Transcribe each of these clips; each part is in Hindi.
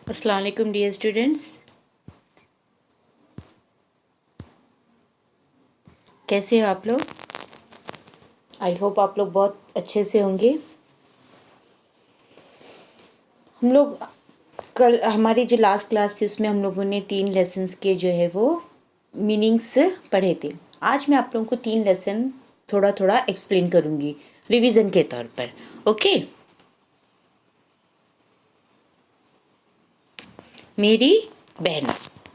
अस्सलाम वालेकुम डियर स्टूडेंट्स। कैसे हो आप लोग? आई होप आप लोग बहुत अच्छे से होंगे। हम लोग कल हमारी जो लास्ट क्लास थी उसमें हम लोगों ने 3 लेसन्स के जो है वो मीनिंग्स पढ़े थे। आज मैं आप लोगों को 3 लेसन थोड़ा थोड़ा एक्सप्लेन करूँगी रिवीजन के तौर पर। ओके। मेरी बहना।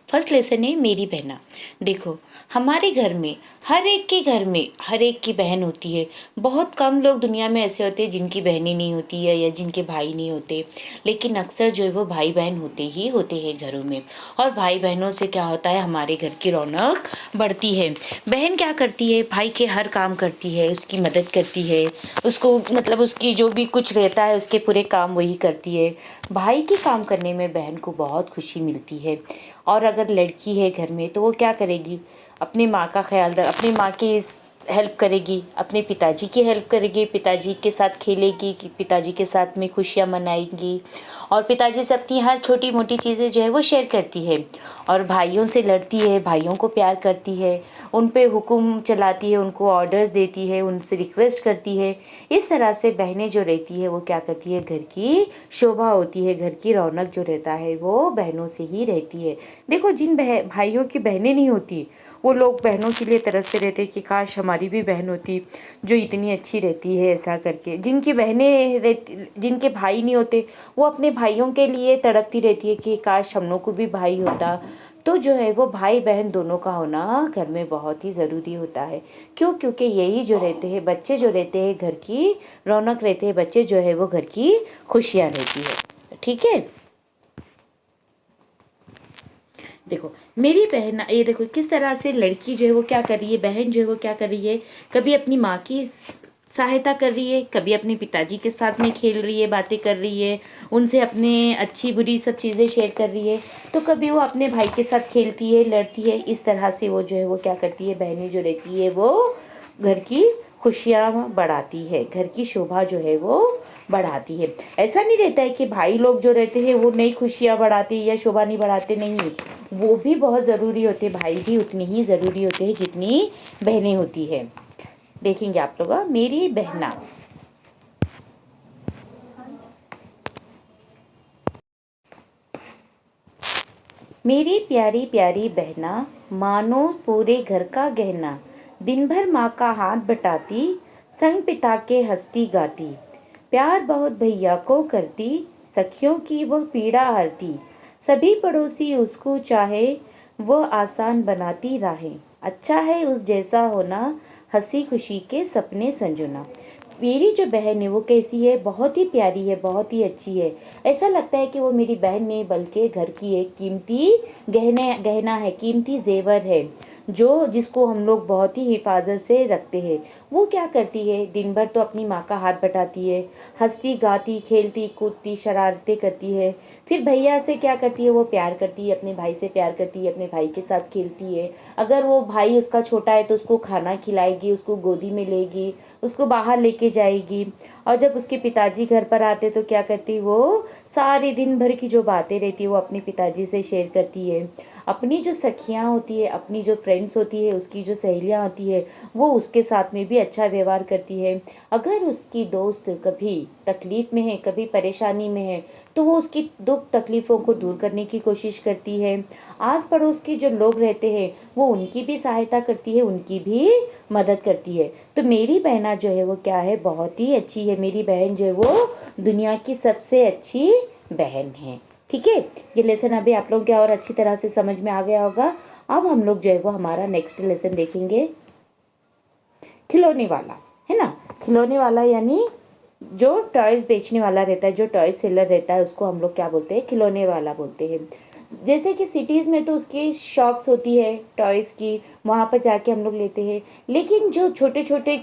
फर्स्ट लेसन है मेरी बहना। देखो, हमारे घर में हर एक के घर में हर एक की बहन होती है। बहुत कम लोग दुनिया में ऐसे होते हैं जिनकी बहनें नहीं होती है या जिनके भाई नहीं होते, लेकिन अक्सर जो है वो भाई बहन होते ही होते हैं घरों में। और भाई बहनों से क्या होता है, हमारे घर की रौनक बढ़ती है। बहन क्या करती है, भाई के हर काम करती है, उसकी मदद करती है, उसको मतलब उसकी जो भी कुछ रहता है उसके पूरे काम वही करती है। भाई के काम करने में बहन को बहुत खुशी मिलती है। और अगर लड़की है घर में तो वो क्या करेगी, अपनी माँ का ख्याल रख, अपनी माँ की हेल्प करेगी, अपने पिताजी की हेल्प करेगी, पिताजी के साथ खेलेगी, कि पिताजी के साथ में खुशियाँ मनाएंगी और पिताजी से अपनी हर छोटी मोटी चीज़ें जो है वो शेयर करती है। और भाइयों से लड़ती है, भाइयों को प्यार करती है, उन पे हुक्म चलाती है, उनको ऑर्डर्स देती है, उनसे रिक्वेस्ट करती है। इस तरह से बहनें जो रहती है वो क्या करती है, घर की शोभा होती है, घर की रौनक जो रहता है वो बहनों से ही रहती है। देखो, जिन भाइयों की बहनें नहीं होती वो लोग बहनों के लिए तरसते रहते हैं कि काश हमारी भी बहन होती जो इतनी अच्छी रहती है, ऐसा करके। जिनकी बहनें रहती, जिनके भाई नहीं होते, वो अपने भाइयों के लिए तड़पती रहती है कि काश हम लोग को भी भाई होता। तो जो है वो भाई बहन दोनों का होना घर में बहुत ही ज़रूरी होता है। क्यों? क्योंकि यही जो रहते हैं बच्चे, जो रहते हैं घर की रौनक रहते हैं बच्चे, जो है वो घर की खुशियाँ रहती है। ठीक है। देखो, मेरी बहन, ये देखो किस तरह से लड़की जो है वो क्या कर रही है, बहन जो है वो क्या कर रही है, कभी अपनी माँ की सहायता कर रही है, कभी अपने पिताजी के साथ में खेल रही है, बातें कर रही है, उनसे अपने अच्छी बुरी सब चीज़ें शेयर कर रही है, तो कभी वो अपने भाई के साथ खेलती है, लड़ती है। इस तरह से वो जो है वो क्या करती है, बहनें जो रहती है वो घर की खुशियाँ बढ़ाती है, घर की शोभा जो है वो बढ़ाती है। ऐसा नहीं रहता है कि भाई लोग जो रहते हैं वो नई खुशियाँ बढ़ाते या शोभा नहीं बढ़ाते, नहीं, वो भी बहुत ज़रूरी होते हैं, भाई भी उतनी ही ज़रूरी होते हैं जितनी बहनें होती है। देखेंगे आप लोग, मेरी बहना। मेरी प्यारी प्यारी बहना, मानो पूरे घर का गहना, दिन भर माँ का हाथ बटाती, संग पिता के हंसती गाती, प्यार बहुत भैया को करती, सखियों की वह पीड़ा हरती, सभी पड़ोसी उसको चाहे, वह आसान बनाती राहें, अच्छा है उस जैसा होना, हंसी खुशी के सपने संजुना। मेरी जो बहन है वो कैसी है, बहुत ही प्यारी है, बहुत ही अच्छी है। ऐसा लगता है कि वो मेरी बहन नहीं बल्कि घर की एक कीमती गहना है, कीमती जेवर है, जो जिसको हम लोग बहुत ही हिफाजत से रखते हैं। वो क्या करती है, दिन भर तो अपनी माँ का हाथ बटाती है, हंसती गाती खेलती कूदती शरारतें करती है, फिर भैया से क्या करती है, वो प्यार करती है, अपने भाई से प्यार करती है, अपने भाई के साथ खेलती है। अगर वो भाई उसका छोटा है तो उसको खाना खिलाएगी, उसको गोदी में लेगी, उसको बाहर लेके जाएगी। और जब उसके पिताजी घर पर आते तो क्या करती, वो सारे दिन भर की जो बातें रहती है वो अपने पिताजी से शेयर करती है। अपनी जो सखियाँ होती है, अपनी जो फ्रेंड्स होती है, उसकी जो सहेलियाँ होती है, वो उसके साथ में भी अच्छा व्यवहार करती है। अगर उसकी दोस्त कभी तकलीफ में है, कभी परेशानी में है, तो वो उसकी दुख तकलीफ़ों को दूर करने की कोशिश करती है। आस पड़ोस के जो लोग रहते हैं वो उनकी भी सहायता करती है, उनकी भी मदद करती है। तो मेरी बहना जो है वो क्या है, बहुत ही अच्छी है। मेरी बहन जो है वो दुनिया की सबसे अच्छी बहन है। ठीक है। ये लेसन अभी आप लोगों को और अच्छी तरह से समझ में आ गया होगा। अब हम लोग जो है वो हमारा नेक्स्ट लेसन देखेंगे, खिलौने वाला। है ना? खिलौने वाला यानी जो टॉयज बेचने वाला रहता है, जो टॉय सेलर रहता है, उसको हम लोग क्या बोलते हैं, खिलौने वाला बोलते हैं। जैसे कि सिटीज़ में तो उसकी शॉप्स होती है टॉयज़ की, वहाँ पर जाके हम लोग लेते हैं। लेकिन जो छोटे छोटे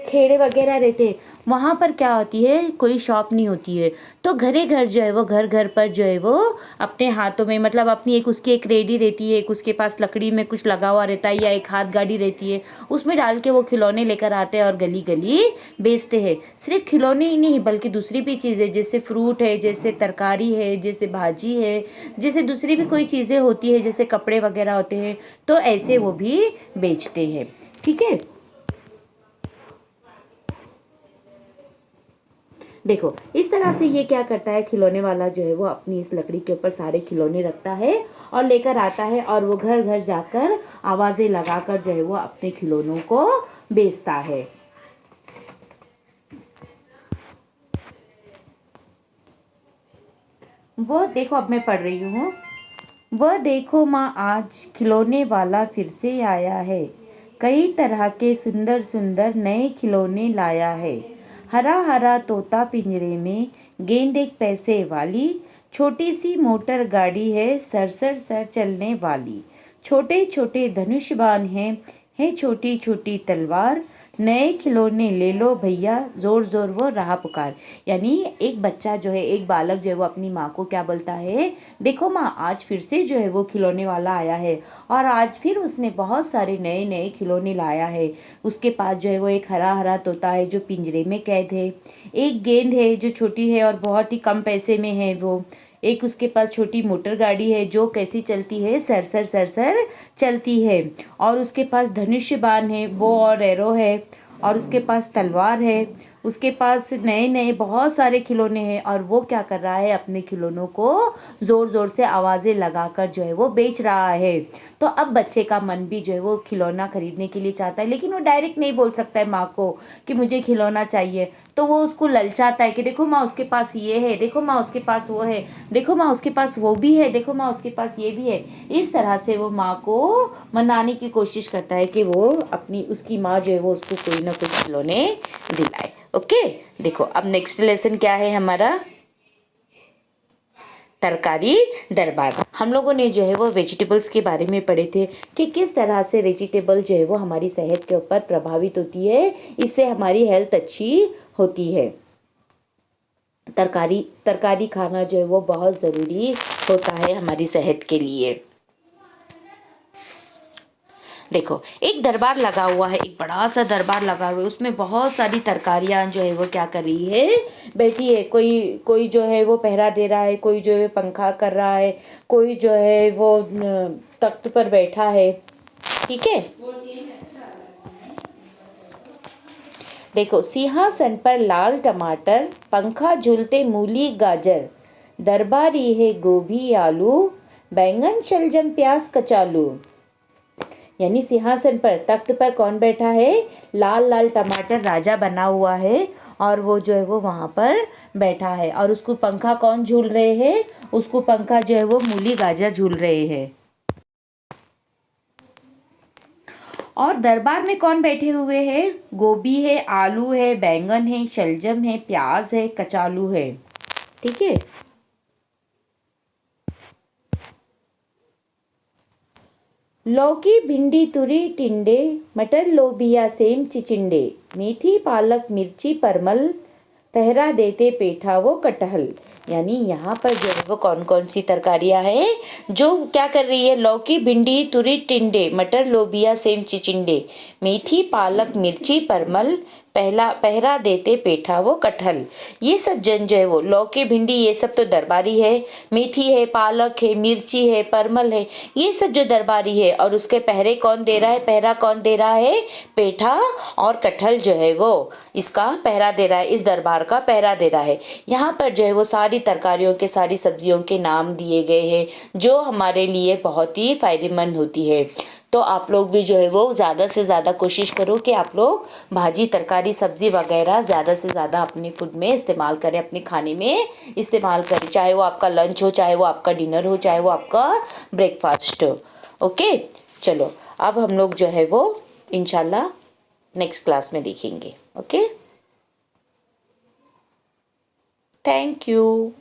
खेड़े वगैरह रहते हैं वहाँ पर क्या होती है, कोई शॉप नहीं होती है। तो घरे घर जो है वो, घर घर पर जो है वो अपने हाथों में, मतलब अपनी एक उसकी एक रेडी रहती है, एक उसके पास लकड़ी में कुछ लगा हुआ रहता है, या एक हाथ गाड़ी रहती है, उसमें डाल के वो खिलौने लेकर आते हैं और गली गली बेचते हैं। सिर्फ खिलौने ही नहीं बल्कि दूसरी भी चीज़ें, जैसे फ्रूट है, जैसे तरकारी है, जैसे भाजी है, जैसे दूसरी भी कोई चीज़ें होती है, जैसे कपड़े वगैरह होते हैं, तो ऐसे वो भी बेचते हैं। ठीक है, देखो इस तरह से ये क्या करता है, खिलौने वाला जो है वो अपनी इस लकड़ी के ऊपर सारे खिलौने रखता है और लेकर आता है, और वो घर घर जाकर आवाजें लगाकर जो है वो अपने खिलौनों को बेचता है। वो देखो, अब मैं पढ़ रही हूँ। वह देखो माँ, आज खिलौने वाला फिर से आया है, कई तरह के सुंदर सुंदर नए खिलौने लाया है। हरा हरा तोता पिंजरे में, गेंद एक पैसे वाली, छोटी सी मोटर गाड़ी है सरसर सर चलने वाली, छोटे छोटे धनुष बाण हैं, है छोटी छोटी तलवार, नए खिलौने ले लो भैया, जोर जोर वो रहा पुकार। यानी एक बच्चा जो है, एक बालक जो है वो अपनी माँ को क्या बोलता है, देखो माँ, आज फिर से जो है वो खिलौने वाला आया है, और आज फिर उसने बहुत सारे नए नए खिलौने लाया है। उसके पास जो है वो एक हरा हरा तोता है जो पिंजरे में कैद है, एक गेंद है जो छोटी है और बहुत ही कम पैसे में है वो, एक उसके पास छोटी मोटर गाड़ी है जो कैसी चलती है, सरसर सरसर चलती है, और उसके पास धनुष्य बाण है, बो और एरो है, और उसके पास तलवार है। उसके पास नए नए बहुत सारे खिलौने हैं, और वो क्या कर रहा है, अपने खिलौनों को ज़ोर ज़ोर से आवाज़ें लगाकर जो है वो बेच रहा है। तो अब बच्चे का मन भी जो है वो खिलौना खरीदने के लिए चाहता है, लेकिन वो डायरेक्ट नहीं बोल सकता है माँ को कि मुझे खिलौना चाहिए। तो वो उसको ललचाता है कि देखो माँ, उसके पास ये है, देखो माँ, उसके पास वो है, देखो माँ, उसके पास वो भी है, देखो माँ, उसके पास ये भी है। इस तरह से वो माँ को मनाने की कोशिश करता है कि वो अपनी, उसकी माँ जो है वो उसको कोई ना कोई खिलौने दिलाए। ओके, देखो अब नेक्स्ट लेसन क्या है हमारा, तरकारी दरबार। हम लोगों ने जो है वो वेजिटेबल्स के बारे में पढ़े थे कि किस तरह से वेजिटेबल जो है वो हमारी सेहत के ऊपर प्रभावित होती है, इससे हमारी हेल्थ अच्छी होती है। तरकारी तरकारी खाना जो है वो बहुत ज़रूरी होता है हमारी सेहत के लिए। देखो एक दरबार लगा हुआ है, एक बड़ा सा दरबार लगा हुआ है, उसमें बहुत सारी तरकारियां जो है वो क्या कर रही है, बैठी है। कोई कोई जो है वो पहरा दे रहा है, कोई जो है पंखा कर रहा है, कोई जो है वो तख्त पर बैठा है। ठीक है, देखो सिंहासन पर लाल टमाटर, पंखा झूलते मूली गाजर, दरबारी है गोभी आलू, बैंगन शलजम प्याज कचालू। यानी सिंहासन पर, तख्त पर कौन बैठा है, लाल लाल टमाटर राजा बना हुआ है, और वो जो है वो वहां पर बैठा है, और उसको पंखा कौन झूल रहे हैं, उसको पंखा जो है वो मूली गाजर झूल रहे हैं। और दरबार में कौन बैठे हुए हैं, गोभी है, आलू है, बैंगन है, शलजम है, प्याज है, कचालू है। ठीक है, लौकी भिंडी तुरी टिंडे, मटर लोबिया सेम चिचिंडे, मेथी पालक मिर्ची परमल, पहरा देते पेठा वो कटहल। यानी यहाँ पर जो है वो कौन कौन सी तरकारियाँ हैं जो क्या कर रही है, लौकी भिंडी तुरी टिंडे, मटर लोबिया सेम चिचिंडे, मेथी पालक मिर्ची परमल, पहला पहरा देते पेठा वो कटहल। ये सब जन जो है वो लौकी भिंडी ये सब तो दरबारी है, मेथी है, पालक है, मिर्ची है, परमल है, ये सब जो दरबारी है। और उसके पहरे कौन दे रहा है, पहरा कौन दे रहा है, पेठा और कटहल जो है वो इसका पहरा दे रहा है, इस दरबार का पहरा दे रहा है। यहाँ पर जो है वो सारी तरकारियों के, सारी सब्जियों के नाम दिए गए हैं जो हमारे लिए बहुत ही फायदेमंद होती है। तो आप लोग भी जो है वो ज़्यादा से ज़्यादा कोशिश करो कि आप लोग भाजी तरकारी सब्जी वगैरह ज़्यादा से ज़्यादा अपने फूड में इस्तेमाल करें, अपने खाने में इस्तेमाल करें, चाहे वो आपका लंच हो, चाहे वो आपका डिनर हो, चाहे वो आपका ब्रेकफास्ट हो। ओके, चलो अब हम लोग जो है वो इंशाल्लाह नेक्स्ट क्लास में देखेंगे। Okay, thank you.